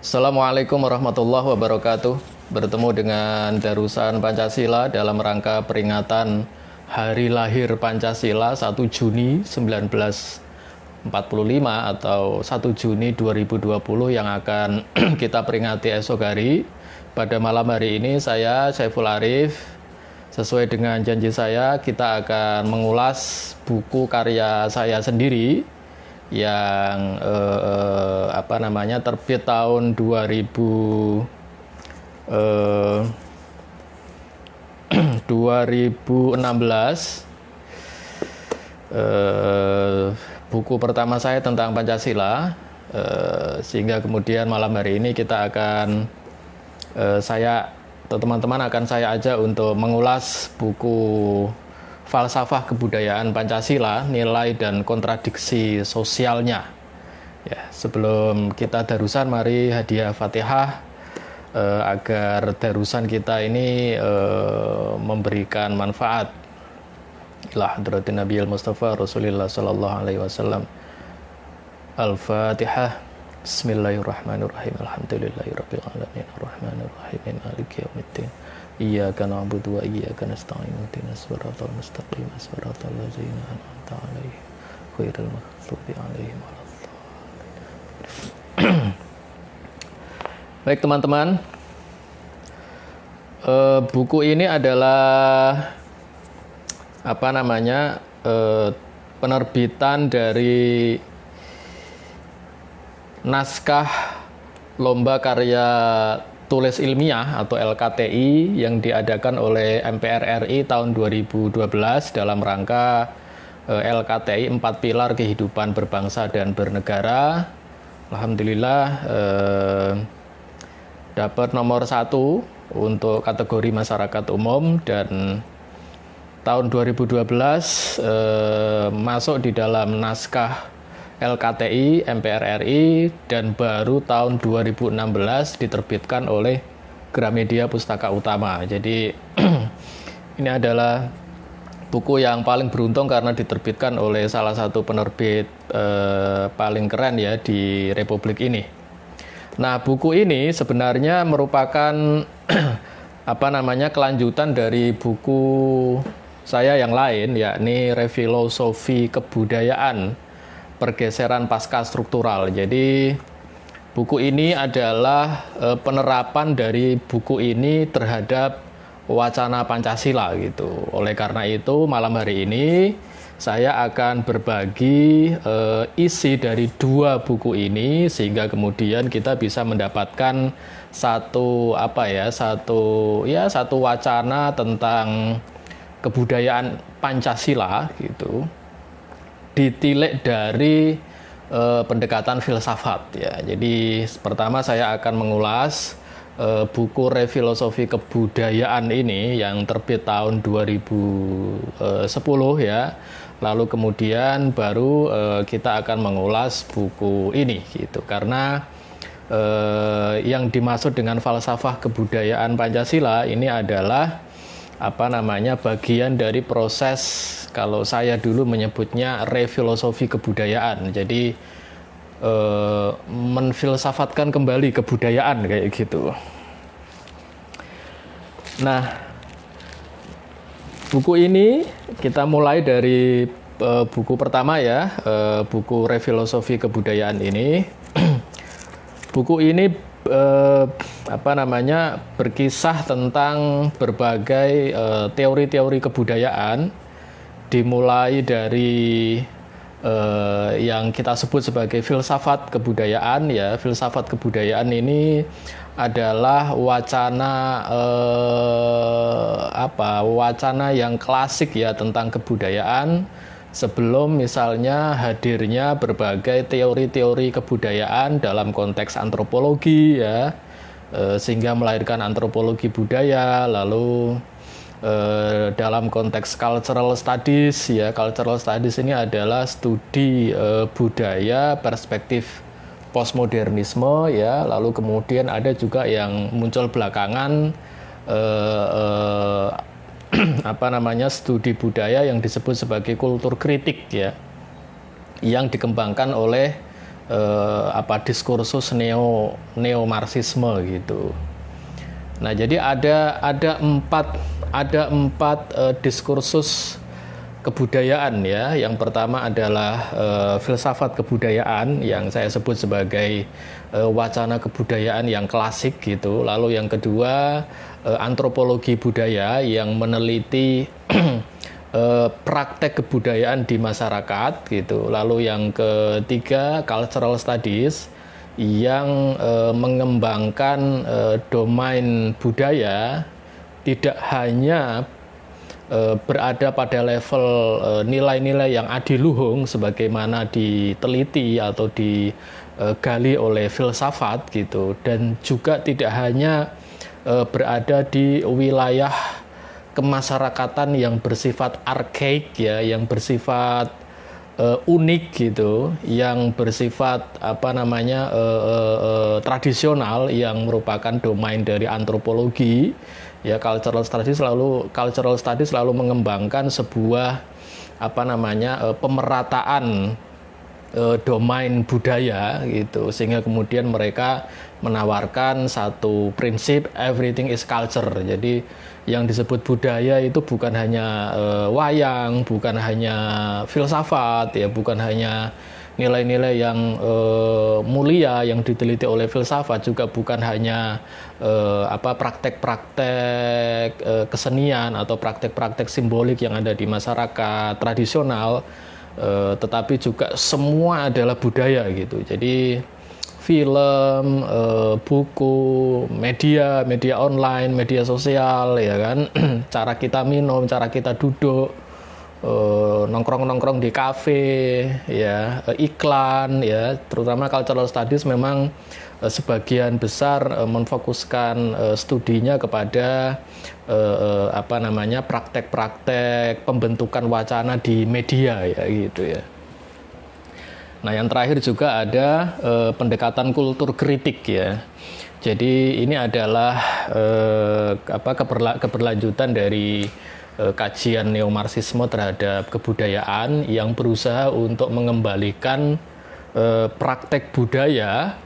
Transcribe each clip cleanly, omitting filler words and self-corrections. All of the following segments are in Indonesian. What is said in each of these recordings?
Assalamualaikum warahmatullahi wabarakatuh. Bertemu dengan Darusan Pancasila dalam rangka peringatan Hari Lahir Pancasila 1 Juni 1945 atau 1 Juni 2020 yang akan kita peringati esok hari. Pada malam hari ini saya Saiful Arif, sesuai dengan janji saya, kita akan mengulas buku karya saya sendiri yang terbit tahun 2016. Buku pertama saya tentang Pancasila, sehingga kemudian malam hari ini kita akan teman-teman akan saya ajak untuk mengulas buku Falsafah Kebudayaan Pancasila, Nilai dan Kontradiksi Sosialnya. Ya, sebelum kita darusan, mari hadiah Fatihah agar darusan kita ini memberikan manfaat. Ila hadratin Nabiyil Mustafa Rasulillah sallallahu alaihi wasallam. Al-Fatihah. Bismillahirrahmanirrahim. Alhamdulillahirabbil alamin. Arrahmanirrahim. Maliki yaumiddin. Iyyaka na'budu wa iyyaka nasta'in. Ihdinas siratal mustaqim. Siratal ladzina an'amta 'alaihim ghairil maghdubi 'alaihim waladdallin. Baik teman-teman, buku ini adalah penerbitan dari naskah Lomba Karya Tulis Ilmiah atau LKTI yang diadakan oleh MPR RI tahun 2012 dalam rangka LKTI 4 Pilar Kehidupan Berbangsa dan Bernegara. Alhamdulillah dapat nomor 1 untuk kategori masyarakat umum, dan tahun 2012 masuk di dalam naskah LKTI MPR RI, dan baru tahun 2016 diterbitkan oleh Gramedia Pustaka Utama. Jadi ini adalah buku yang paling beruntung karena diterbitkan oleh salah satu penerbit paling keren ya di Republik ini. Nah, buku ini sebenarnya merupakan kelanjutan dari buku saya yang lain, yakni Refilosofi Kebudayaan Pergeseran Pasca Struktural. Jadi buku ini adalah penerapan dari buku ini terhadap wacana Pancasila gitu. Oleh karena itu malam hari ini saya akan berbagi isi dari 2 buku ini, sehingga kemudian kita bisa mendapatkan satu wacana tentang kebudayaan Pancasila gitu, ditilik dari pendekatan filsafat ya. Jadi pertama saya akan mengulas buku Refilosofi Kebudayaan ini yang terbit tahun 2010 ya. Lalu kemudian baru kita akan mengulas buku ini gitu. Karena yang dimaksud dengan falsafah kebudayaan Pancasila ini adalah bagian dari proses, kalau saya dulu menyebutnya refilosofi kebudayaan. Jadi menfilsafatkan kembali kebudayaan kayak gitu. Nah, buku ini kita mulai dari buku pertama ya, buku Refilosofi Kebudayaan ini. Buku ini berkisah tentang berbagai teori-teori kebudayaan, dimulai dari yang kita sebut sebagai filsafat kebudayaan ya. Filsafat kebudayaan ini adalah wacana yang klasik ya tentang kebudayaan, sebelum misalnya hadirnya berbagai teori-teori kebudayaan dalam konteks antropologi ya, sehingga melahirkan antropologi budaya. Lalu dalam konteks cultural studies ya, cultural studies ini adalah studi budaya perspektif postmodernisme ya. Lalu kemudian ada juga yang muncul belakangan studi budaya yang disebut sebagai kultur kritik ya, yang dikembangkan oleh diskursus neo-marxisme gitu. Nah, jadi ada empat diskursus kebudayaan ya. Yang pertama adalah filsafat kebudayaan yang saya sebut sebagai wacana kebudayaan yang klasik gitu. Lalu yang kedua antropologi budaya yang meneliti praktek kebudayaan di masyarakat gitu. Lalu yang ketiga cultural studies yang mengembangkan domain budaya tidak hanya berada pada level nilai-nilai yang adiluhung sebagaimana diteliti atau digali oleh filsafat gitu, dan juga tidak hanya berada di wilayah kemasyarakatan yang bersifat arkaik ya, yang bersifat unik gitu, yang bersifat tradisional, yang merupakan domain dari antropologi ya. Cultural studies selalu mengembangkan sebuah pemerataan domain budaya gitu, sehingga kemudian mereka menawarkan satu prinsip everything is culture. Jadi yang disebut budaya itu bukan hanya wayang, bukan hanya filsafat ya, bukan hanya nilai-nilai yang mulia yang diteliti oleh filsafat, juga bukan hanya praktek-praktek kesenian atau praktek-praktek simbolik yang ada di masyarakat tradisional, tetapi juga semua adalah budaya gitu. Jadi film, buku, media online, media sosial ya kan, cara kita minum, cara kita duduk, nongkrong-nongkrong di kafe ya, iklan ya, terutama cultural studies memang sebagian besar memfokuskan studinya kepada praktek-praktek pembentukan wacana di media ya gitu ya. Nah, yang terakhir juga ada pendekatan kultur kritik ya. Jadi ini adalah keberlanjutan dari kajian neomarxisme terhadap kebudayaan yang berusaha untuk mengembalikan praktek budaya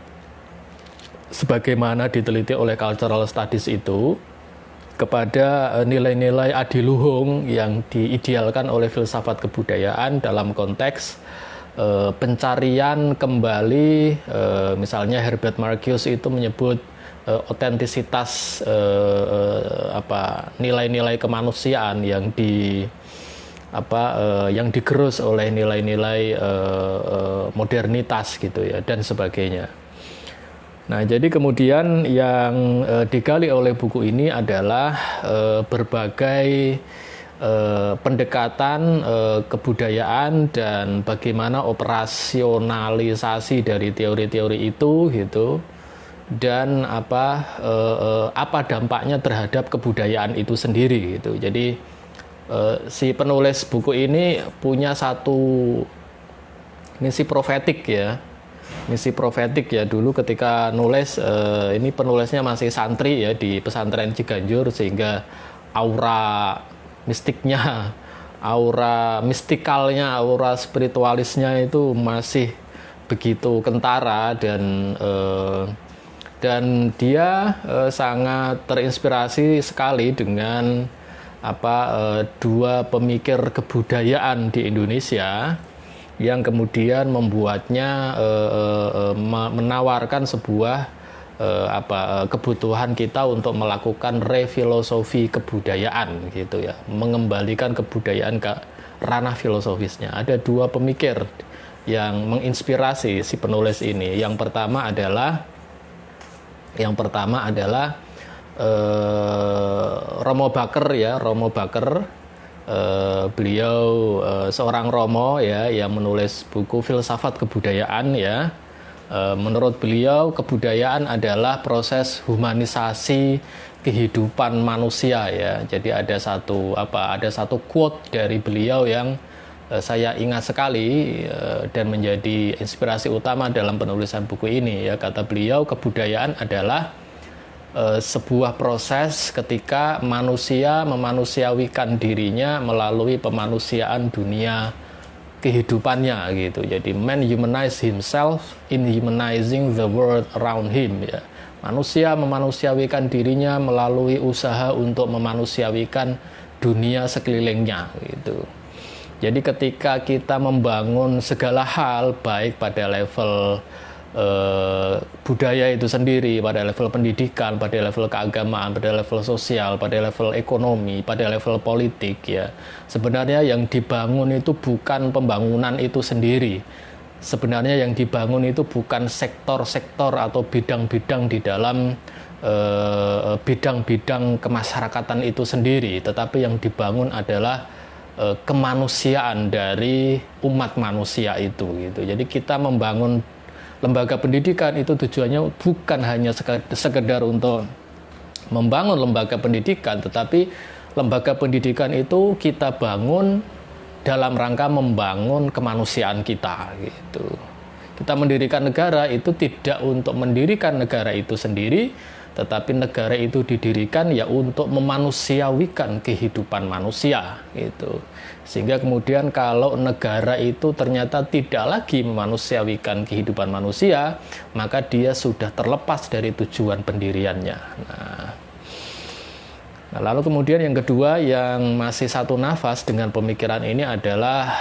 sebagaimana diteliti oleh cultural studies itu kepada nilai-nilai adiluhung yang diidealkan oleh filsafat kebudayaan dalam konteks pencarian kembali, misalnya Herbert Marcuse itu menyebut otentisitas nilai-nilai kemanusiaan yang yang digerus oleh nilai-nilai modernitas gitu ya, dan sebagainya. Nah, jadi kemudian yang digali oleh buku ini adalah berbagai pendekatan kebudayaan dan bagaimana operasionalisasi dari teori-teori itu gitu, dan apa dampaknya terhadap kebudayaan itu sendiri gitu. Jadi si penulis buku ini punya satu misi profetik ya. Misi profetik ya, dulu ketika nulis, ini penulisnya masih santri ya di pesantren Ciganjur, sehingga aura mistiknya, aura mistikalnya, aura spiritualisnya itu masih begitu kentara, dan dia sangat terinspirasi sekali dengan dua pemikir kebudayaan di Indonesia yang kemudian membuatnya menawarkan sebuah kebutuhan kita untuk melakukan refilosofi kebudayaan gitu ya, mengembalikan kebudayaan ke ranah filosofisnya. Ada dua pemikir yang menginspirasi si penulis ini. Yang pertama adalah Romo Baker ya, Romo Baker. Beliau seorang Romo ya yang menulis buku Filsafat Kebudayaan ya. Menurut beliau, kebudayaan adalah proses humanisasi kehidupan manusia ya. Jadi ada satu quote dari beliau yang saya ingat sekali dan menjadi inspirasi utama dalam penulisan buku ini ya. Kata beliau, kebudayaan adalah sebuah proses ketika manusia memanusiawikan dirinya melalui pemanusiaan dunia kehidupannya gitu. Jadi man humanize himself in humanizing the world around him ya. Manusia memanusiawikan dirinya melalui usaha untuk memanusiawikan dunia sekelilingnya gitu. Jadi ketika kita membangun segala hal baik pada level budaya itu sendiri, pada level pendidikan, pada level keagamaan, pada level sosial, pada level ekonomi, pada level politik ya. Sebenarnya yang dibangun itu bukan pembangunan itu sendiri. Sebenarnya yang dibangun itu bukan sektor-sektor atau bidang-bidang di dalam bidang-bidang kemasyarakatan itu sendiri, tetapi yang dibangun adalah kemanusiaan dari umat manusia itu gitu. Jadi kita membangun lembaga pendidikan itu tujuannya bukan hanya sekedar untuk membangun lembaga pendidikan, tetapi lembaga pendidikan itu kita bangun dalam rangka membangun kemanusiaan kita gitu. Kita mendirikan negara itu tidak untuk mendirikan negara itu sendiri, tetapi negara itu didirikan ya untuk memanusiawikan kehidupan manusia gitu. Sehingga kemudian kalau negara itu ternyata tidak lagi memanusiawikan kehidupan manusia, maka dia sudah terlepas dari tujuan pendiriannya. Nah, lalu kemudian yang kedua yang masih satu nafas dengan pemikiran ini adalah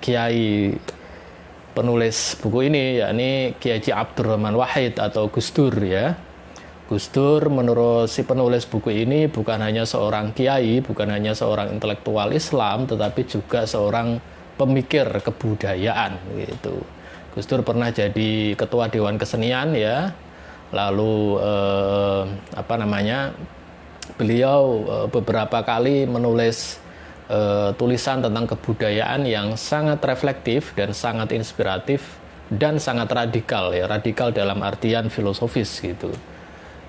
Kiai penulis buku ini, yakni Kiai Haji Abdurrahman Wahid atau Gus Dur ya. Gus Dur menurut si penulis buku ini bukan hanya seorang kiai, bukan hanya seorang intelektual Islam, tetapi juga seorang pemikir kebudayaan gitu. Gus Dur pernah jadi ketua Dewan Kesenian ya. Lalu beliau beberapa kali menulis tulisan tentang kebudayaan yang sangat reflektif dan sangat inspiratif dan sangat radikal ya, radikal dalam artian filosofis gitu.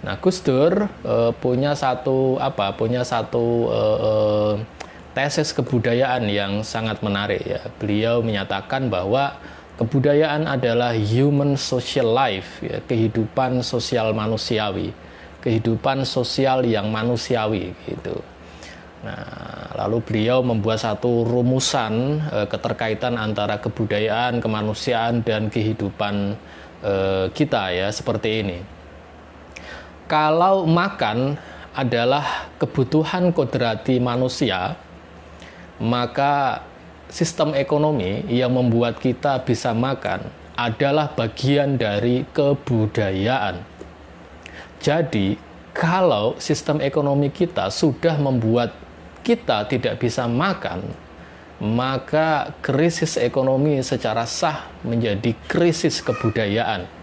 Nah, Gus Dur punya satu tesis kebudayaan yang sangat menarik ya. Beliau menyatakan bahwa kebudayaan adalah human social life ya, kehidupan sosial manusiawi, kehidupan sosial yang manusiawi gitu. Nah, lalu beliau membuat satu rumusan keterkaitan antara kebudayaan, kemanusiaan dan kehidupan kita ya, seperti ini. Kalau makan adalah kebutuhan kodrati manusia, maka sistem ekonomi yang membuat kita bisa makan adalah bagian dari kebudayaan. Jadi, kalau sistem ekonomi kita sudah membuat kita tidak bisa makan, maka krisis ekonomi secara sah menjadi krisis kebudayaan.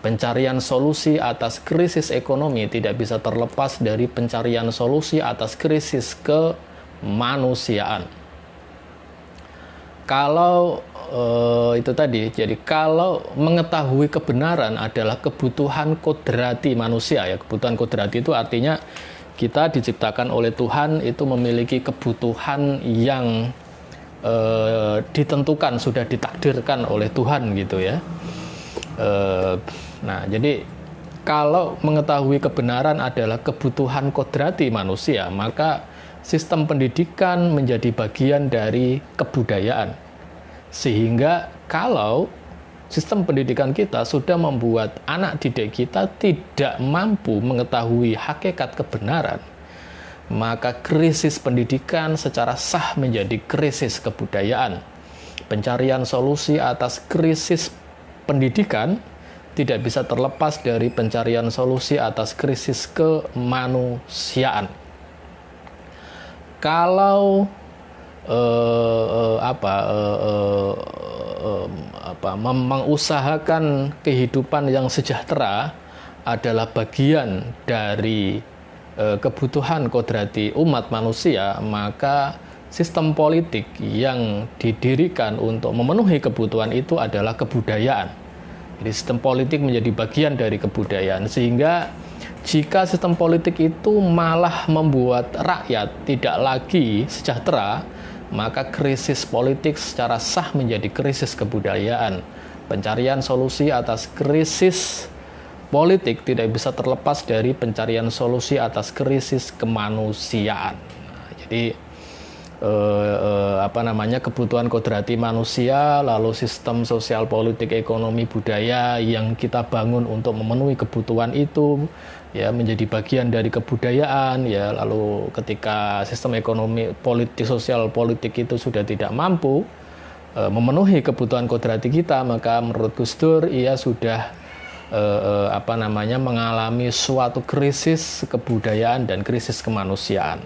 Pencarian solusi atas krisis ekonomi tidak bisa terlepas dari pencarian solusi atas krisis kemanusiaan. Kalau itu tadi, jadi kalau mengetahui kebenaran adalah kebutuhan kodrati manusia ya, kebutuhan kodrati itu artinya kita diciptakan oleh Tuhan itu memiliki kebutuhan yang ditentukan, sudah ditakdirkan oleh Tuhan gitu ya. Nah, jadi kalau mengetahui kebenaran adalah kebutuhan kodrati manusia, maka sistem pendidikan menjadi bagian dari kebudayaan. Sehingga kalau sistem pendidikan kita sudah membuat anak didik kita tidak mampu mengetahui hakikat kebenaran, maka krisis pendidikan secara sah menjadi krisis kebudayaan. Pencarian solusi atas krisis pendidikan tidak bisa terlepas dari pencarian solusi atas krisis kemanusiaan. Kalau mengusahakan kehidupan yang sejahtera adalah bagian dari kebutuhan kodrati umat manusia, maka sistem politik yang didirikan untuk memenuhi kebutuhan itu adalah kebudayaan. Jadi sistem politik menjadi bagian dari kebudayaan, sehingga jika sistem politik itu malah membuat rakyat tidak lagi sejahtera, maka krisis politik secara sah menjadi krisis kebudayaan. Pencarian solusi atas krisis politik tidak bisa terlepas dari pencarian solusi atas krisis kemanusiaan. Nah, jadi kebutuhan kodrati manusia, lalu sistem sosial politik ekonomi budaya yang kita bangun untuk memenuhi kebutuhan itu ya menjadi bagian dari kebudayaan ya. Lalu ketika sistem ekonomi politik sosial politik itu sudah tidak mampu memenuhi kebutuhan kodrati kita, maka menurut Gus Dur ia sudah mengalami suatu krisis kebudayaan dan krisis kemanusiaan.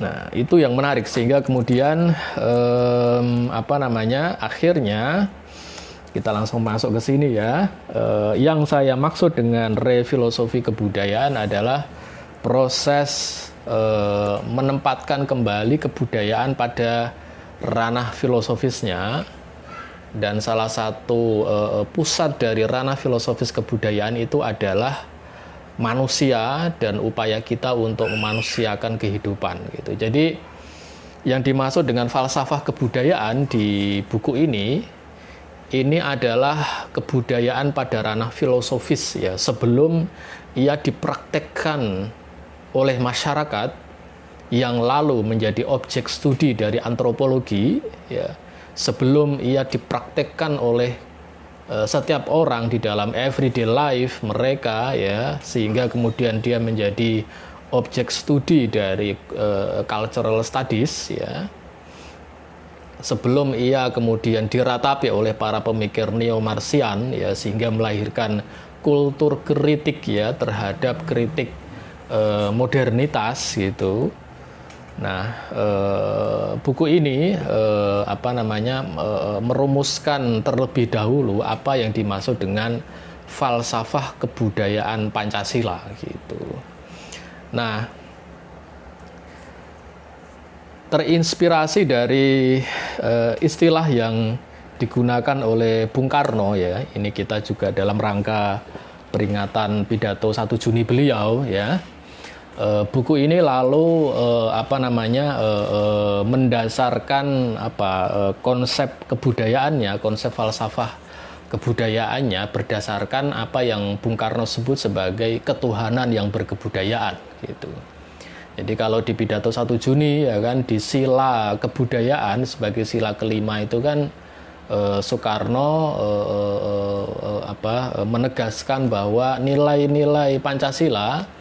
Nah, itu yang menarik sehingga kemudian akhirnya kita langsung masuk ke sini ya. Yang saya maksud dengan refilosofi kebudayaan adalah proses menempatkan kembali kebudayaan pada ranah filosofisnya. Dan salah satu pusat dari ranah filosofis kebudayaan itu adalah manusia dan upaya kita untuk memanusiakan kehidupan gitu. Jadi yang dimaksud dengan falsafah kebudayaan di buku ini adalah kebudayaan pada ranah filosofis ya, sebelum ia dipraktekkan oleh masyarakat yang lalu menjadi objek studi dari antropologi ya, sebelum ia dipraktekkan oleh setiap orang di dalam everyday life mereka ya, sehingga kemudian dia menjadi objek studi dari cultural studies ya, sebelum ia kemudian diratapi oleh para pemikir neo-Marxian ya, sehingga melahirkan kultur kritik ya terhadap kritik modernitas gitu. Nah, buku ini merumuskan terlebih dahulu apa yang dimaksud dengan falsafah kebudayaan Pancasila gitu. Nah, terinspirasi dari istilah yang digunakan oleh Bung Karno ya. Ini kita juga dalam rangka peringatan pidato 1 Juni beliau ya. Buku ini lalu mendasarkan konsep kebudayaannya, konsep falsafah kebudayaannya berdasarkan apa yang Bung Karno sebut sebagai ketuhanan yang berkebudayaan gitu. Jadi kalau di pidato 1 Juni ya kan, di sila kebudayaan sebagai sila kelima itu kan Soekarno menegaskan bahwa nilai-nilai Pancasila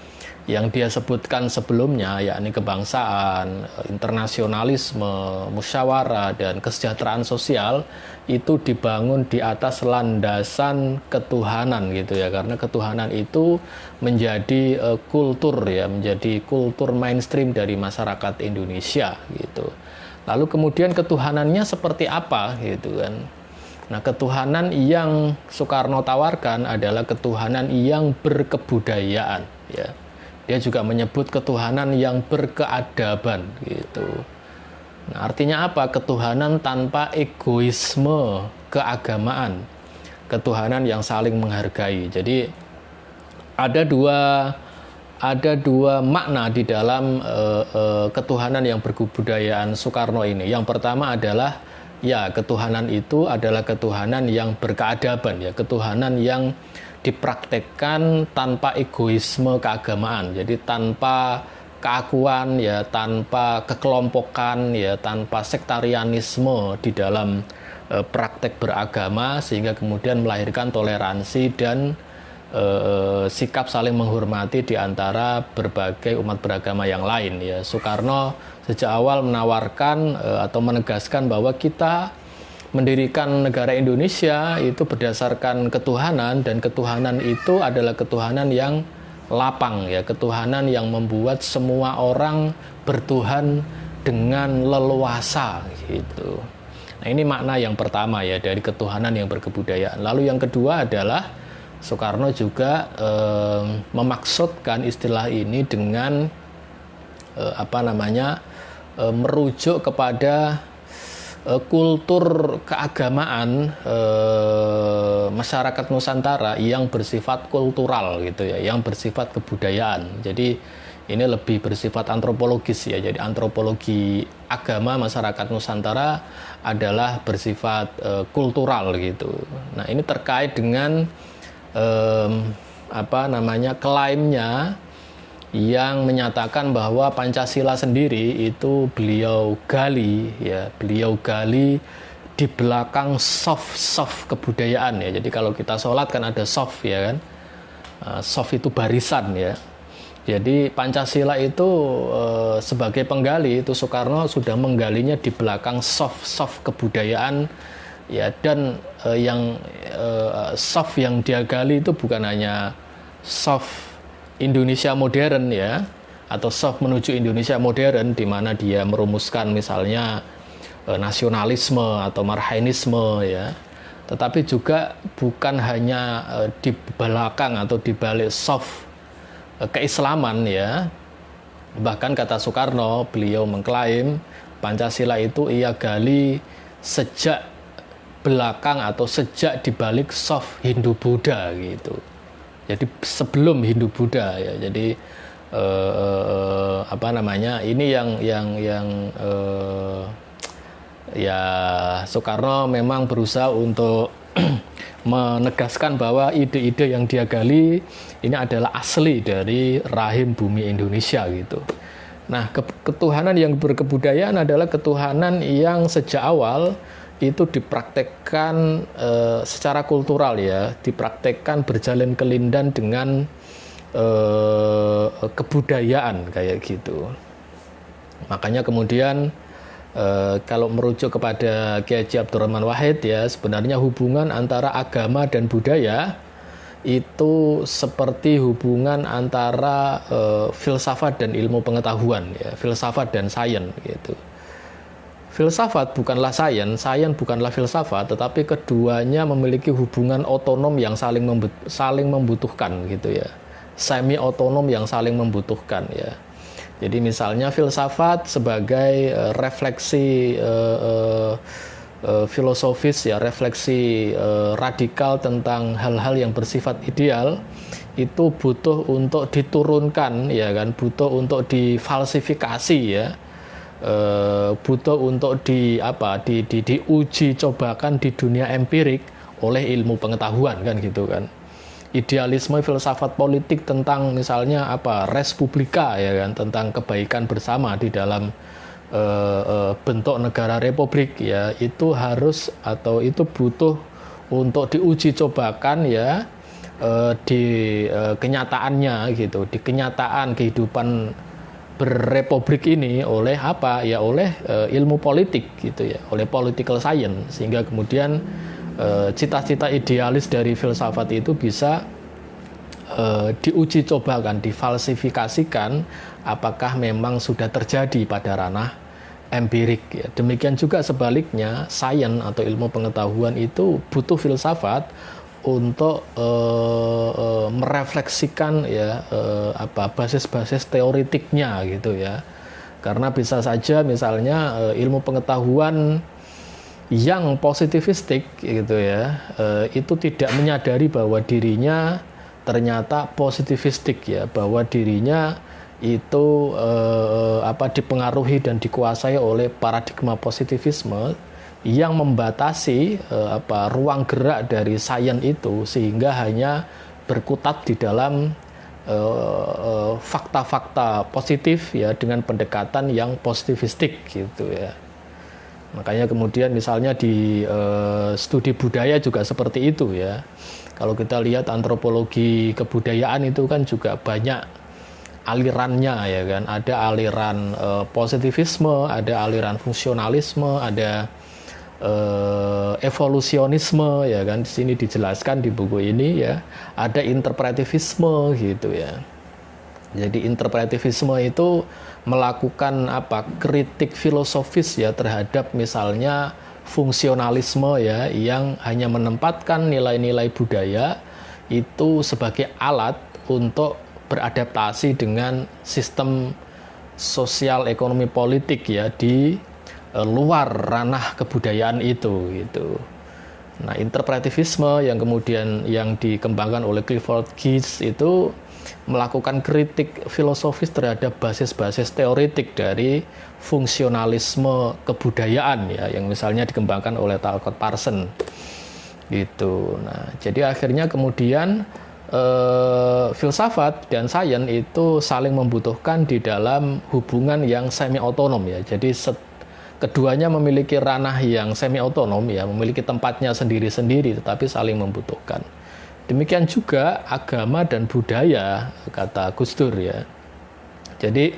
yang dia sebutkan sebelumnya, yakni kebangsaan, internasionalisme, musyawarah, dan kesejahteraan sosial, itu dibangun di atas landasan ketuhanan gitu ya, karena ketuhanan itu menjadi kultur ya, menjadi kultur mainstream dari masyarakat Indonesia gitu. Lalu kemudian ketuhanannya seperti apa gitu kan? Nah, ketuhanan yang Soekarno tawarkan adalah ketuhanan yang berkebudayaan ya. Dia juga menyebut ketuhanan yang berkeadaban gitu. Nah, artinya apa? Ketuhanan tanpa egoisme keagamaan. Ketuhanan yang saling menghargai. Jadi ada dua makna di dalam ketuhanan yang berkebudayaan Soekarno ini. Yang pertama adalah ya, ketuhanan itu adalah ketuhanan yang berkeadaban ya, ketuhanan yang dipraktekkan tanpa egoisme keagamaan, jadi tanpa keakuan ya, tanpa kekelompokan ya, tanpa sektarianisme di dalam praktek beragama, sehingga kemudian melahirkan toleransi dan sikap saling menghormati di antara berbagai umat beragama yang lain ya. Soekarno sejak awal menawarkan atau menegaskan bahwa kita mendirikan negara Indonesia itu berdasarkan ketuhanan, dan ketuhanan itu adalah ketuhanan yang lapang ya, ketuhanan yang membuat semua orang bertuhan dengan leluasa gitu. Nah, ini makna yang pertama ya dari ketuhanan yang berkebudayaan. Lalu yang kedua adalah Soekarno juga memaksudkan istilah ini dengan merujuk kepada kultur keagamaan masyarakat Nusantara yang bersifat kultural gitu ya, yang bersifat kebudayaan. Jadi ini lebih bersifat antropologis ya. Jadi antropologi agama masyarakat Nusantara adalah bersifat kultural gitu. Nah, ini terkait dengan klaimnya yang menyatakan bahwa Pancasila sendiri itu beliau gali di belakang soft kebudayaan ya. Jadi kalau kita sholat kan ada soft ya kan, soft itu barisan ya. Jadi Pancasila itu sebagai penggali itu Soekarno sudah menggalinya di belakang soft kebudayaan ya, dan yang soft yang dia gali itu bukan hanya soft Indonesia modern ya, atau soft menuju Indonesia modern di mana dia merumuskan misalnya nasionalisme atau marhainisme ya, tetapi juga bukan hanya di belakang atau di balik soft keislaman ya. Bahkan kata Soekarno, beliau mengklaim Pancasila itu ia gali sejak belakang atau sejak di balik soft Hindu-Buddha gitu. Jadi sebelum Hindu-Buddha ya. Jadi ini yang ya Soekarno memang berusaha untuk menegaskan bahwa ide-ide yang dia gali ini adalah asli dari rahim bumi Indonesia gitu. Nah, ketuhanan yang berkebudayaan adalah ketuhanan yang sejak awal itu dipraktekkan secara kultural ya, dipraktekkan berjalan kelindan dengan kebudayaan kayak gitu. Makanya kemudian kalau merujuk kepada Kiai Haji Abdurrahman Wahid ya, sebenarnya hubungan antara agama dan budaya itu seperti hubungan antara filsafat dan ilmu pengetahuan ya, filsafat dan sains gitu. Filsafat bukanlah sains bukanlah filsafat, tetapi keduanya memiliki hubungan otonom yang saling membutuhkan gitu ya. Semi otonom yang saling membutuhkan ya. Jadi misalnya filsafat sebagai refleksi filosofis ya, refleksi radikal tentang hal-hal yang bersifat ideal, itu butuh untuk diturunkan ya kan, butuh untuk difalsifikasi ya. Butuh untuk diuji cobakan di dunia empirik oleh ilmu pengetahuan kan gitu kan. Idealisme filsafat politik tentang misalnya res publica ya kan, tentang kebaikan bersama di dalam bentuk negara republik ya, itu harus atau itu butuh untuk diuji cobakan ya di kenyataannya gitu, di kenyataan kehidupan berrepublik ini oleh oleh ilmu politik gitu ya, oleh political science, sehingga kemudian cita-cita idealis dari filsafat itu bisa diuji cobakan, difalsifikasikan apakah memang sudah terjadi pada ranah empirik ya. Demikian juga sebaliknya, sains atau ilmu pengetahuan itu butuh filsafat untuk merefleksikan ya basis-basis teoritiknya gitu ya. Karena bisa saja misalnya ilmu pengetahuan yang positivistik gitu ya, itu tidak menyadari bahwa dirinya ternyata positivistik ya, bahwa dirinya itu dipengaruhi dan dikuasai oleh paradigma positivisme yang membatasi ruang gerak dari sains itu, sehingga hanya berkutat di dalam fakta-fakta positif ya, dengan pendekatan yang positivistik gitu ya. Makanya kemudian misalnya di studi budaya juga seperti itu ya. Kalau kita lihat antropologi kebudayaan itu kan juga banyak alirannya ya kan. Ada aliran positivisme, ada aliran fungsionalisme, ada evolusionisme ya kan, di sini dijelaskan di buku ini ya, ada interpretivisme gitu ya. Jadi interpretivisme itu melakukan kritik filosofis ya terhadap misalnya fungsionalisme ya, yang hanya menempatkan nilai-nilai budaya itu sebagai alat untuk beradaptasi dengan sistem sosial ekonomi politik ya di luar ranah kebudayaan itu gitu. Nah, interpretivisme yang kemudian yang dikembangkan oleh Clifford Geertz itu melakukan kritik filosofis terhadap basis-basis teoritik dari fungsionalisme kebudayaan ya, yang misalnya dikembangkan oleh Talcott Parsons gitu. Nah, jadi akhirnya kemudian filsafat dan sains itu saling membutuhkan di dalam hubungan yang semi otonom ya. Jadi keduanya memiliki ranah yang semi otonom ya, memiliki tempatnya sendiri-sendiri tetapi saling membutuhkan. Demikian juga agama dan budaya, kata Gus Dur ya. Jadi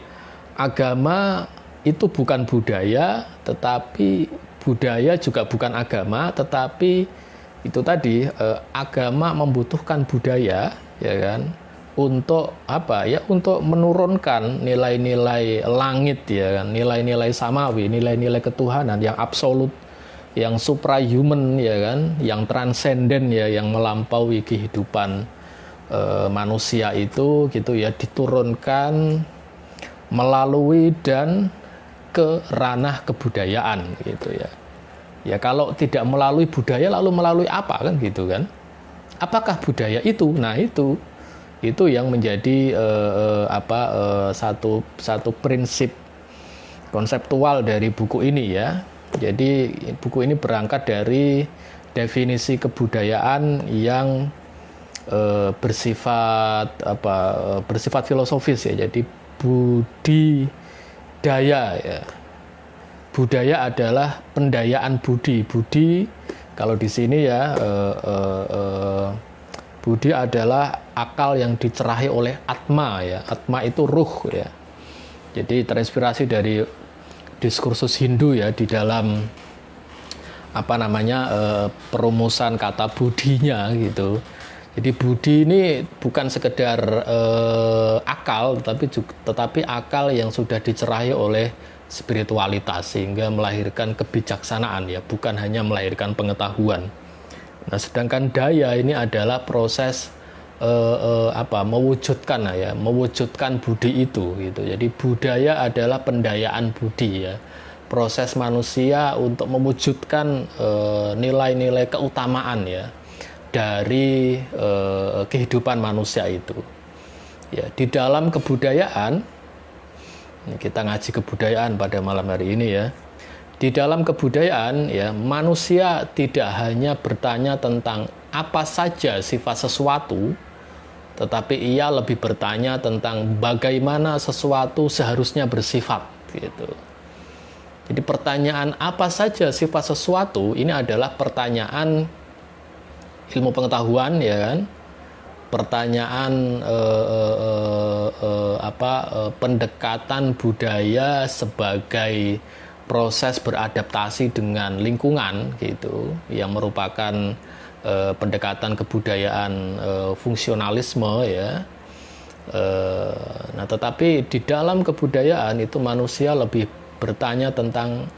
agama itu bukan budaya, tetapi budaya juga bukan agama, tetapi itu tadi agama membutuhkan budaya ya kan untuk apa ya, untuk menurunkan nilai-nilai langit ya kan, nilai-nilai samawi, nilai-nilai ketuhanan yang absolut, yang suprahuman ya kan, yang transenden ya, yang melampaui kehidupan manusia itu gitu ya, diturunkan melalui dan ke ranah kebudayaan gitu ya. Ya kalau tidak melalui budaya lalu melalui apa kan gitu kan? Apakah budaya itu? Nah itu yang menjadi satu prinsip konseptual dari buku ini ya. Jadi buku ini berangkat dari definisi kebudayaan yang bersifat filosofis ya. Jadi budidaya ya. Budaya adalah pendayaan budi. Budi kalau di sini ya budi adalah akal yang dicerahi oleh atma ya. Atma itu ruh ya. Jadi terinspirasi dari diskursus Hindu ya di dalam perumusan kata budinya gitu. Jadi budi ini bukan sekedar akal tetapi akal yang sudah dicerahi oleh spiritualitas sehingga melahirkan kebijaksanaan ya, bukan hanya melahirkan pengetahuan. Nah, sedangkan daya ini adalah proses mewujudkan budi itu gitu. Jadi budaya adalah pendayaan budi ya. Proses manusia untuk mewujudkan nilai-nilai keutamaan ya dari kehidupan manusia itu. Ya, di dalam kebudayaan, kita ngaji kebudayaan pada malam hari ini ya. Di dalam kebudayaan ya, manusia tidak hanya bertanya tentang apa saja sifat sesuatu, tetapi ia lebih bertanya tentang bagaimana sesuatu seharusnya bersifat gitu. Jadi pertanyaan apa saja sifat sesuatu ini adalah pertanyaan ilmu pengetahuan ya kan. Pertanyaan pendekatan budaya sebagai proses beradaptasi dengan lingkungan gitu, yang merupakan pendekatan kebudayaan fungsionalisme ya. Nah, tetapi di dalam kebudayaan itu manusia lebih bertanya tentang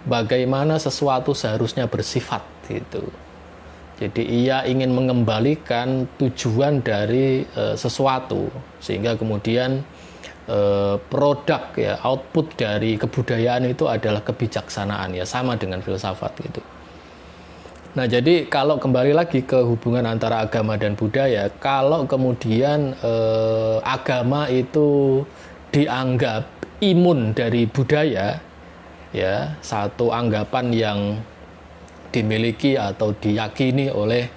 bagaimana sesuatu seharusnya bersifat gitu. Jadi ia ingin mengembalikan tujuan dari sesuatu sehingga kemudian produk ya, output dari kebudayaan itu adalah kebijaksanaan ya, sama dengan filsafat gitu. Nah, jadi kalau kembali lagi ke hubungan antara agama dan budaya, kalau kemudian agama itu dianggap imun dari budaya ya, satu anggapan yang dimiliki atau diyakini oleh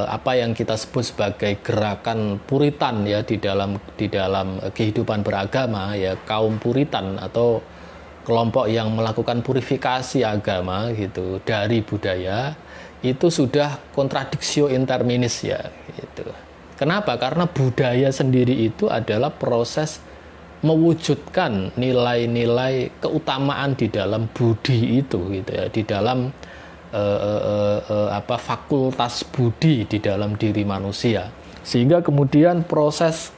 apa yang kita sebut sebagai gerakan Puritan ya di dalam kehidupan beragama ya, kaum Puritan atau kelompok yang melakukan purifikasi agama gitu dari budaya, itu sudah contradictio interminis ya gitu. Kenapa? Karena budaya sendiri itu adalah proses mewujudkan nilai-nilai keutamaan di dalam budi itu gitu ya, di dalam fakultas budi di dalam diri manusia, sehingga kemudian proses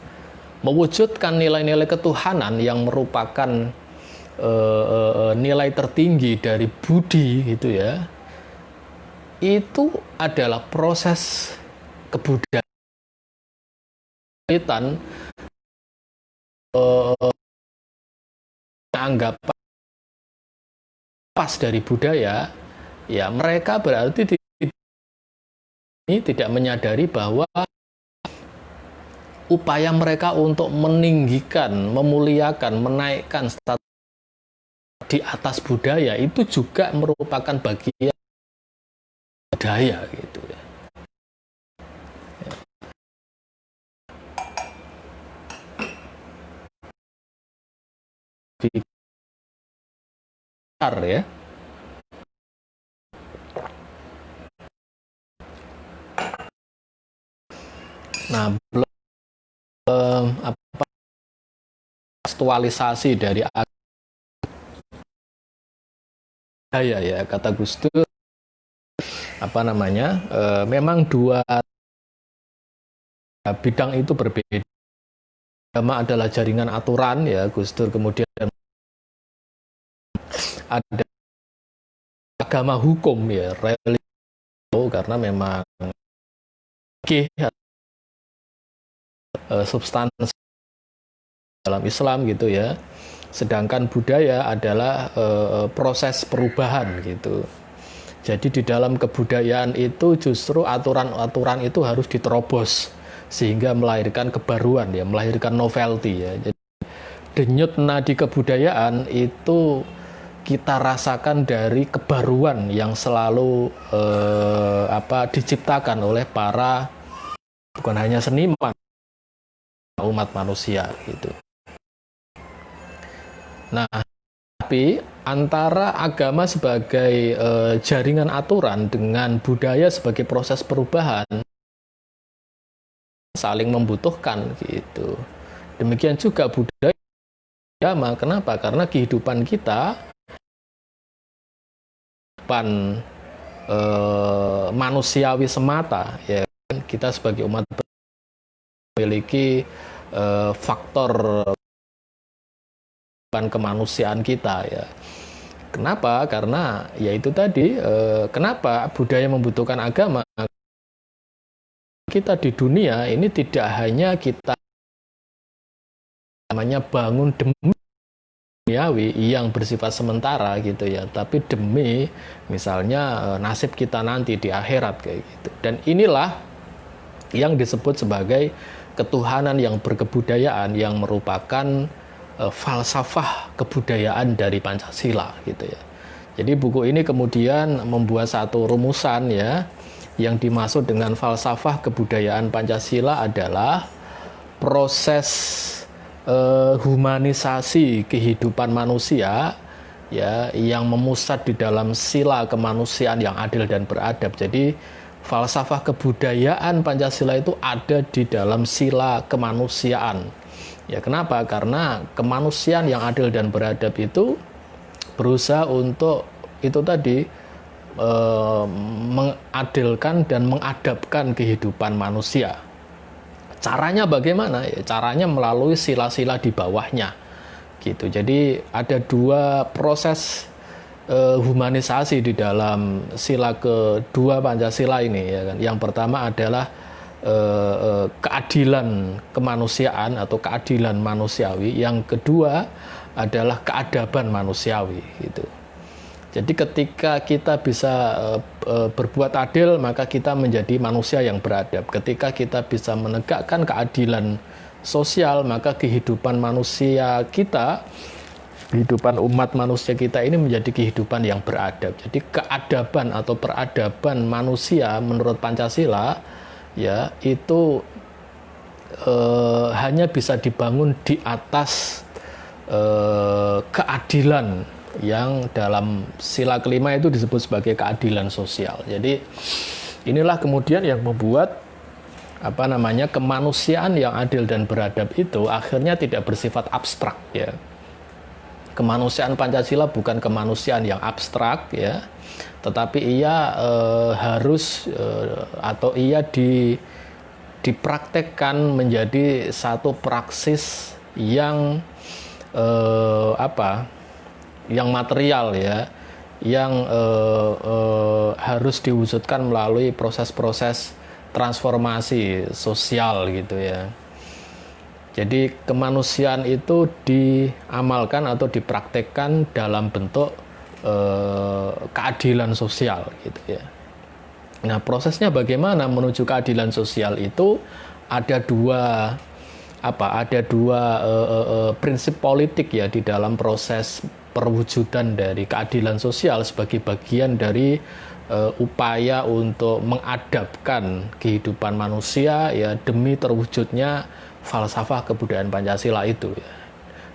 mewujudkan nilai-nilai ketuhanan yang merupakan nilai tertinggi dari budi gitu ya, itu adalah proses kebudayaan anggapan pas dari budaya ya, mereka berarti tidak menyadari bahwa upaya mereka untuk meninggikan, memuliakan, menaikkan status di atas budaya itu juga merupakan bagian budaya gitu ya. ya. Nah, belum apa aktualisasi dari ya kata Gus Dur apa namanya memang dua bidang itu berbeda. Agama adalah jaringan aturan ya Gus Dur, kemudian ada agama hukum ya religi karena memang substansi dalam Islam gitu ya. Sedangkan budaya adalah proses perubahan gitu. Jadi di dalam kebudayaan itu justru aturan-aturan itu harus diterobos sehingga melahirkan kebaruan ya, melahirkan novelty ya. Jadi denyut nadi kebudayaan itu kita rasakan dari kebaruan yang selalu diciptakan oleh para bukan hanya seniman, umat manusia gitu. Nah, tapi antara agama sebagai jaringan aturan dengan budaya sebagai proses perubahan saling membutuhkan gitu. Demikian juga budaya agama. Kenapa? Karena kehidupan kita manusiawi semata ya. Kita sebagai umat memiliki faktor kemanusiaan kita ya. Kenapa? Karena ya itu tadi kenapa budaya membutuhkan agama. Kita di dunia ini tidak hanya kita namanya bangun demi duniawi yang bersifat sementara gitu ya, tapi demi misalnya nasib kita nanti di akhirat kayak gitu. Dan inilah yang disebut sebagai ketuhanan yang berkebudayaan yang merupakan falsafah kebudayaan dari Pancasila gitu ya. Jadi buku ini kemudian membuat satu rumusan ya, yang dimaksud dengan falsafah kebudayaan Pancasila adalah proses humanisasi kehidupan manusia ya, yang memusat di dalam sila kemanusiaan yang adil dan beradab. Jadi falsafah kebudayaan Pancasila itu ada di dalam sila kemanusiaan. Ya, kenapa? Karena kemanusiaan yang adil dan beradab itu berusaha untuk itu tadi mengadilkan dan mengadabkan kehidupan manusia. Caranya bagaimana? Ya, caranya melalui sila-sila di bawahnya. Gitu. Jadi ada dua proses humanisasi di dalam sila kedua Pancasila ini ya kan. Yang pertama adalah keadilan kemanusiaan atau keadilan manusiawi, yang kedua adalah keadaban manusiawi gitu. Jadi ketika kita bisa berbuat adil, maka kita menjadi manusia yang beradab. Ketika kita bisa menegakkan keadilan sosial, maka kehidupan manusia kita, kehidupan umat manusia kita ini menjadi kehidupan yang beradab. Jadi keadaban atau peradaban manusia menurut Pancasila ya itu hanya bisa dibangun di atas keadilan yang dalam sila kelima itu disebut sebagai keadilan sosial. Jadi inilah kemudian yang membuat kemanusiaan yang adil dan beradab itu akhirnya tidak bersifat abstrak ya. Kemanusiaan Pancasila bukan kemanusiaan yang abstrak ya, tetapi ia harus atau ia dipraktekkan menjadi satu praksis yang yang material ya, yang harus diwujudkan melalui proses-proses transformasi sosial gitu ya. Jadi kemanusiaan itu diamalkan atau dipraktekkan dalam bentuk keadilan sosial gitu ya. Nah, prosesnya bagaimana menuju keadilan sosial itu ada dua prinsip politik ya di dalam proses perwujudan dari keadilan sosial sebagai bagian dari upaya untuk mengadapkan kehidupan manusia ya demi terwujudnya falsafah kebudayaan Pancasila itu ya.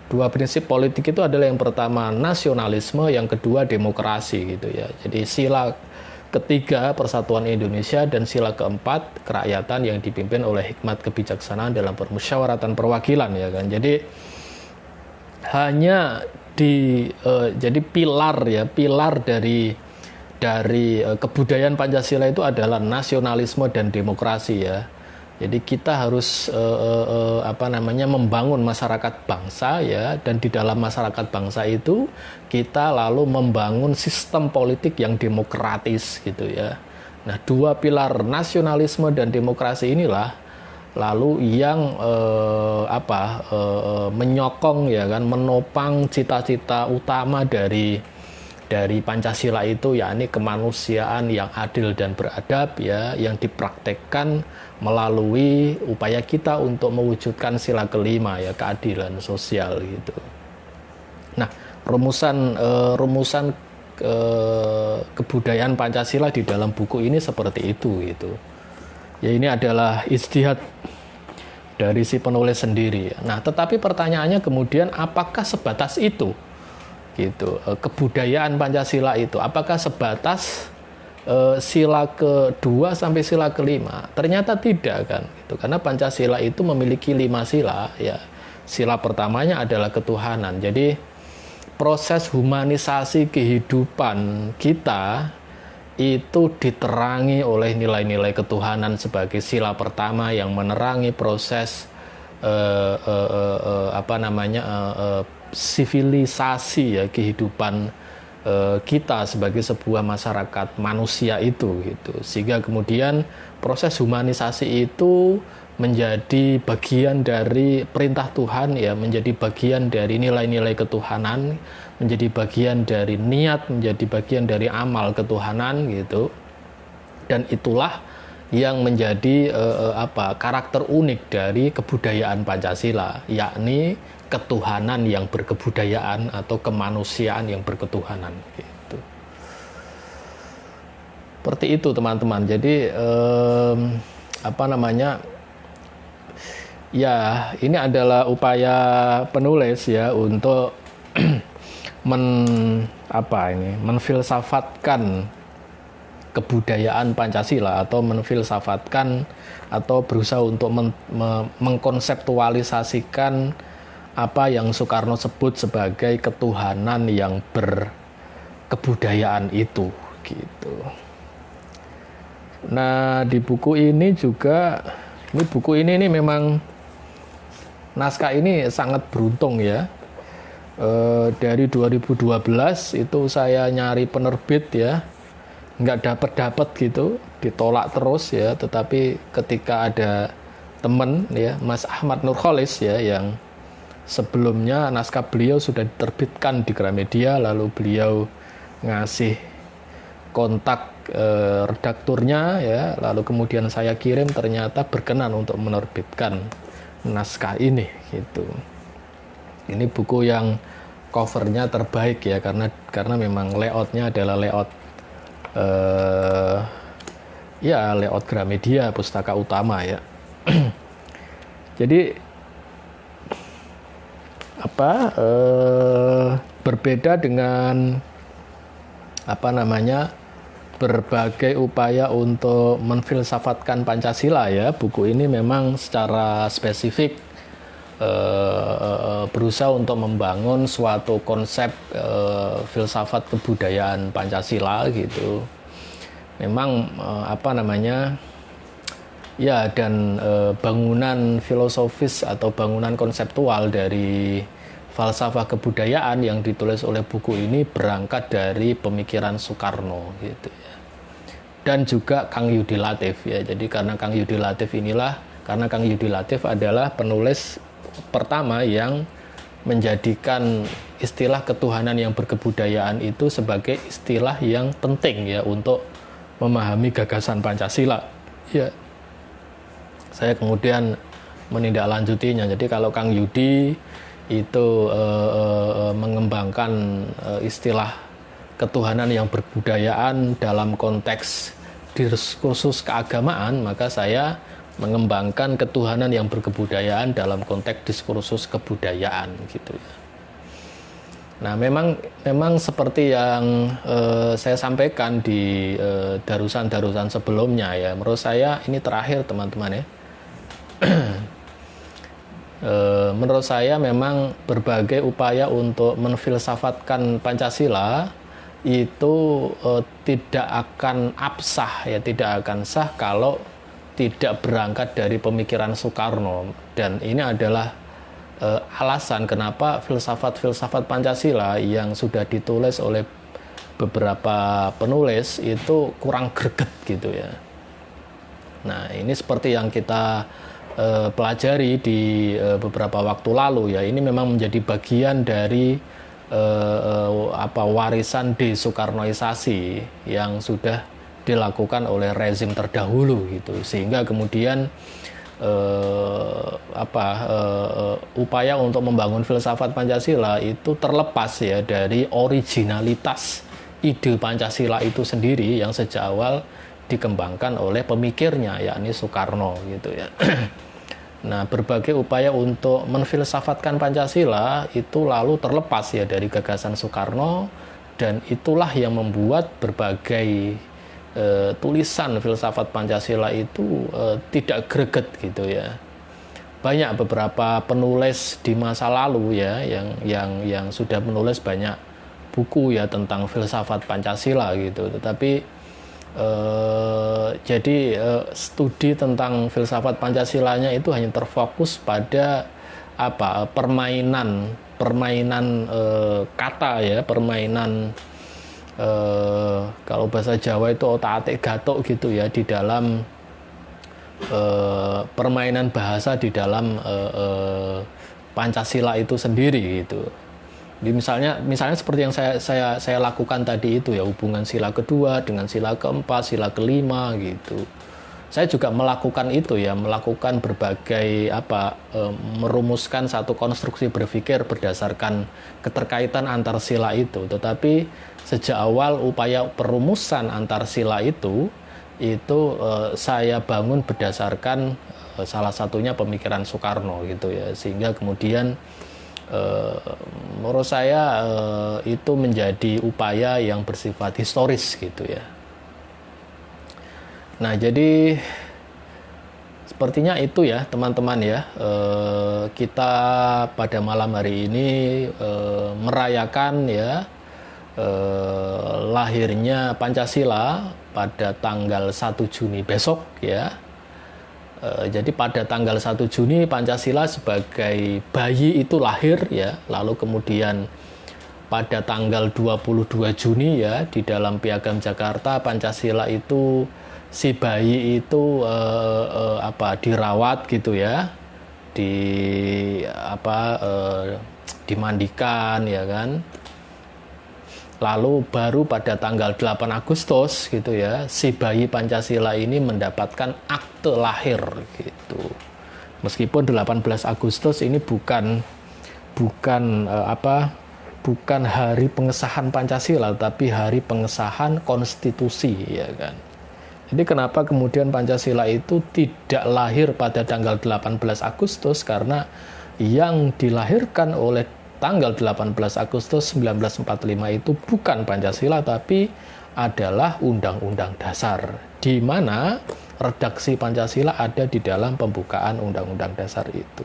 Dua prinsip politik itu adalah yang pertama nasionalisme, yang kedua demokrasi gitu ya. Jadi sila ketiga persatuan Indonesia dan sila keempat kerakyatan yang dipimpin oleh hikmat kebijaksanaan dalam permusyawaratan perwakilan ya kan. Jadi hanya jadi pilar dari kebudayaan Pancasila itu adalah nasionalisme dan demokrasi ya. Jadi kita harus membangun masyarakat bangsa ya, dan di dalam masyarakat bangsa itu kita lalu membangun sistem politik yang demokratis gitu ya. Nah, dua pilar nasionalisme dan demokrasi inilah lalu yang menyokong ya kan, menopang cita-cita utama dari Pancasila itu, yakni kemanusiaan yang adil dan beradab ya, yang dipraktekkan melalui upaya kita untuk mewujudkan sila kelima ya, keadilan sosial gitu. Nah, rumusan kebudayaan Pancasila di dalam buku ini seperti itu gitu. Ya, ini adalah ijtihad dari si penulis sendiri. Nah, tetapi pertanyaannya kemudian apakah sebatas itu? Gitu. Kebudayaan Pancasila itu apakah sebatas sila kedua sampai sila kelima? Ternyata tidak kan, gitu. Karena Pancasila itu memiliki 5 sila ya. Sila pertamanya adalah ketuhanan. Jadi proses humanisasi kehidupan kita itu diterangi oleh nilai-nilai ketuhanan sebagai sila pertama yang menerangi proses sivilisasi ya, kehidupan kita sebagai sebuah masyarakat manusia itu gitu. Sehingga kemudian proses humanisasi itu menjadi bagian dari perintah Tuhan ya, menjadi bagian dari nilai-nilai ketuhanan, menjadi bagian dari niat, menjadi bagian dari amal ketuhanan gitu. Dan itulah yang menjadi karakter unik dari kebudayaan Pancasila, yakni ketuhanan yang berkebudayaan atau kemanusiaan yang berketuhanan gitu. Seperti itu teman-teman. Jadi ya ini adalah upaya penulis ya untuk menfilsafatkan kebudayaan Pancasila, atau menfilsafatkan atau berusaha untuk mengkonseptualisasikan apa yang Soekarno sebut sebagai ketuhanan yang berkebudayaan itu gitu. Nah, di buku ini juga, buku ini memang naskah ini sangat beruntung ya. Dari 2012 itu saya nyari penerbit ya, nggak dapat gitu, ditolak terus ya. Tetapi ketika ada teman ya, Mas Ahmad Nurholis ya, yang sebelumnya naskah beliau sudah diterbitkan di Gramedia, lalu beliau ngasih kontak redakturnya ya, lalu kemudian saya kirim, ternyata berkenan untuk menerbitkan naskah ini gitu. Ini buku yang covernya terbaik ya, karena memang layoutnya adalah layout layout Gramedia, pustaka utama ya. Jadi berbeda dengan berbagai upaya untuk menfilsafatkan Pancasila ya, buku ini memang secara spesifik berusaha untuk membangun suatu konsep filsafat kebudayaan Pancasila gitu. Memang dan bangunan filosofis atau bangunan konseptual dari falsafah kebudayaan yang ditulis oleh buku ini berangkat dari pemikiran Soekarno gitu ya. Dan juga Kang Yudi Latif ya. Jadi karena Kang Yudi Latif adalah penulis pertama yang menjadikan istilah ketuhanan yang berkebudayaan itu sebagai istilah yang penting ya untuk memahami gagasan Pancasila ya. Saya kemudian menindaklanjutinya. Jadi kalau Kang Yudi itu mengembangkan istilah ketuhanan yang berbudayaan dalam konteks diskursus keagamaan, maka saya mengembangkan ketuhanan yang berkebudayaan dalam konteks diskursus kebudayaan gitu ya. Nah, memang seperti yang saya sampaikan di darusan-darusan sebelumnya ya, menurut saya ini terakhir teman-teman ya. Menurut saya memang berbagai upaya untuk menfilsafatkan Pancasila itu tidak akan absah ya, tidak akan sah kalau tidak berangkat dari pemikiran Soekarno, dan ini adalah alasan kenapa filsafat-filsafat Pancasila yang sudah ditulis oleh beberapa penulis itu kurang greget gitu ya. Nah, ini seperti yang kita pelajari di beberapa waktu lalu ya. Ini memang menjadi bagian dari warisan desoekarnoisasi yang sudah dilakukan oleh rezim terdahulu gitu, sehingga kemudian upaya untuk membangun filsafat Pancasila itu terlepas ya dari originalitas ide Pancasila itu sendiri yang sejak awal dikembangkan oleh pemikirnya, yakni Soekarno gitu ya. Nah, berbagai upaya untuk menfilsafatkan Pancasila itu lalu terlepas ya dari gagasan Soekarno, dan itulah yang membuat berbagai tulisan filsafat Pancasila itu tidak greget gitu ya. Banyak beberapa penulis di masa lalu ya yang sudah menulis banyak buku ya tentang filsafat Pancasila gitu, tetapi jadi studi tentang filsafat Pancasilanya itu hanya terfokus pada permainan kata ya, permainan kalau bahasa Jawa itu otak-atik gatuk gitu ya, di dalam permainan bahasa di dalam Pancasila itu sendiri gitu. Jadi misalnya seperti yang saya lakukan tadi itu ya, hubungan sila kedua dengan sila keempat, sila kelima gitu. Saya juga melakukan itu ya, melakukan berbagai merumuskan satu konstruksi berpikir berdasarkan keterkaitan antar sila itu. Tetapi sejak awal upaya perumusan antar sila itu saya bangun berdasarkan salah satunya pemikiran Soekarno gitu ya, sehingga kemudian menurut saya itu menjadi upaya yang bersifat historis gitu ya. Nah, jadi sepertinya itu ya teman-teman ya, kita pada malam hari ini merayakan ya lahirnya Pancasila pada tanggal 1 Juni besok ya. Jadi pada tanggal 1 Juni Pancasila sebagai bayi itu lahir ya, lalu kemudian pada tanggal 22 Juni ya di dalam Piagam Jakarta Pancasila itu si bayi itu dirawat gitu ya, dimandikan ya kan. Lalu baru pada tanggal 8 Agustus gitu ya, si bayi Pancasila ini mendapatkan akte lahir gitu. Meskipun 18 Agustus ini bukan hari pengesahan Pancasila, tapi hari pengesahan konstitusi ya kan. Jadi kenapa kemudian Pancasila itu tidak lahir pada tanggal 18 Agustus? Karena yang dilahirkan oleh tanggal 18 Agustus 1945 itu bukan Pancasila, tapi adalah Undang-Undang Dasar, di mana redaksi Pancasila ada di dalam pembukaan Undang-Undang Dasar itu.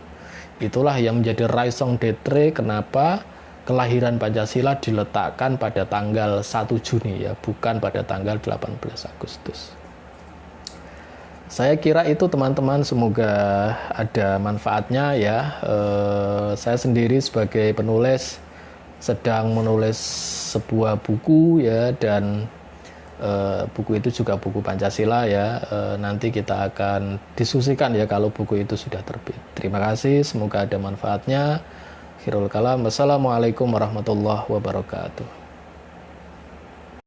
Itulah yang menjadi raison d'être kenapa kelahiran Pancasila diletakkan pada tanggal 1 Juni ya, bukan pada tanggal 18 Agustus. Saya kira itu teman-teman, semoga ada manfaatnya ya. Saya sendiri sebagai penulis sedang menulis sebuah buku ya, dan buku itu juga buku Pancasila ya. Nanti kita akan diskusikan ya kalau buku itu sudah terbit. Terima kasih, semoga ada manfaatnya. Akhirul kalam, wassalamualaikum warahmatullahi wabarakatuh.